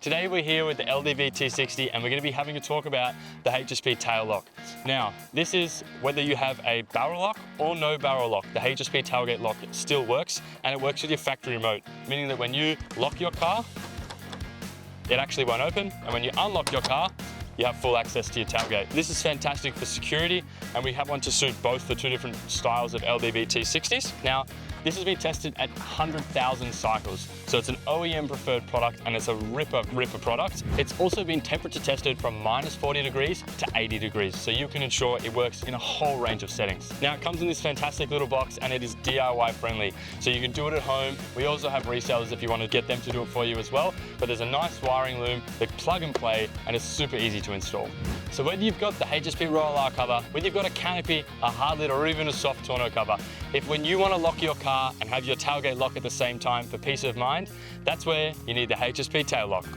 Today we're here with the LDV T60 and we're going to be having a talk about the HSP Tail Lock. Now, this is whether you have a barrel lock or no barrel lock, the HSP Tailgate lock still works, and it works with your factory remote, meaning that when you lock your car, it actually won't open, and when you unlock your car, you have full access to your tailgate. This is fantastic for security, and we have one to suit both the two different styles of LDV T60s. Now, this has been tested at 100,000 cycles, so it's an OEM preferred product and it's a ripper product. It's also been temperature tested from -40 degrees to 80 degrees, so you can ensure it works in a whole range of settings. Now, it comes in this fantastic little box and it is DIY friendly, so you can do it at home. We also have resellers if you want to get them to do it for you as well, but there's a nice wiring loom, they plug and play, and it's super easy to install. So whether you've got the HSP roller cover, whether you've got a canopy, a hard lid, or even a soft tonneau cover, if when you want to lock your car and have your tailgate lock at the same time for peace of mind, that's where you need the HSP Tail Lock.